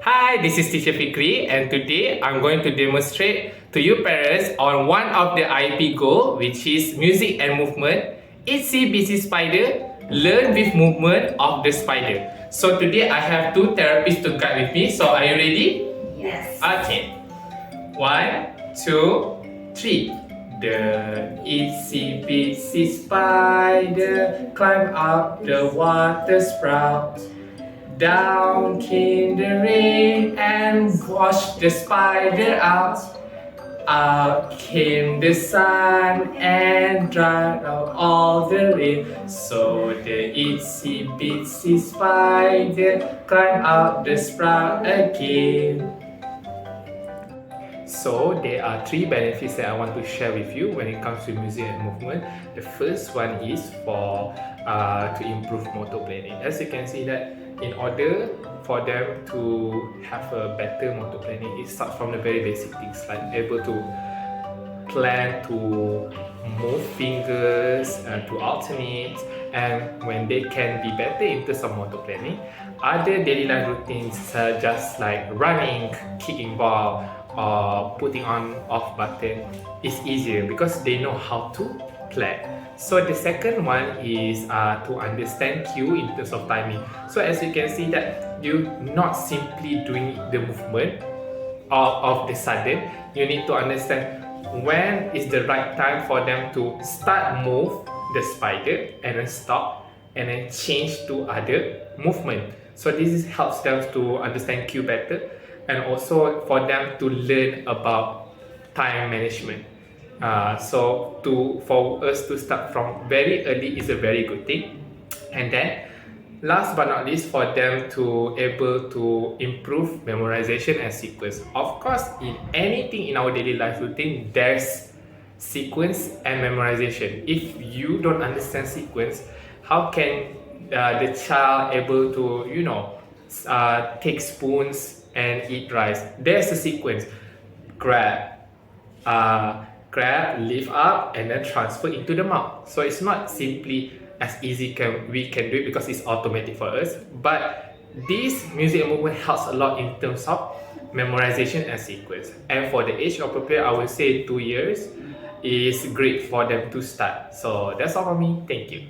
Hi, this is Teacher Fikri, and today I'm going to demonstrate to you parents on one of the IEP goal, which is music and movement. Itsy Bitsy Spider, learn with movement of the spider. So today I have two therapists to guide with me. So are you ready? Yes. Okay. 1, 2, 3. The itsy bitsy spider climbed up the water spout. Down came the rain and washed the spider out. Out came the sun and dried out all the rain. So the itsy bitsy spider climbed out the sprout again. So there are three benefits that I want to share with you when it comes to music and movement. The first one is to improve motor planning. As you can see that in order for them to have a better motor planning, it starts from the very basic things like able to plan to move fingers to alternate, and when they can be better in terms of motor planning, other daily life routines just like running, kicking ball, or putting on off button is easier because they know how to plan. So the second one is to understand cue in terms of timing. So as you can see that you not simply doing the movement of the sudden, you need to understand when is the right time for them to start move the spider and then stop and then change to other movement. So this helps them to understand cue better, and also for them to learn about time management. For us to start from very early is a very good thing. And then last but not least, for them to able to improve memorization and sequence. Of course, in anything in our daily life routine, there's sequence and memorization. If you don't understand sequence, how can the child able to take spoons and eat rice? There's a sequence: grab, lift up, and then transfer into the mouth. So it's not simply as easy we can do it because it's automatic for us. But this music and movement helps a lot in terms of memorization and sequence. And for the age appropriate, I would say 2 years is great for them to start. So that's all from me. Thank you.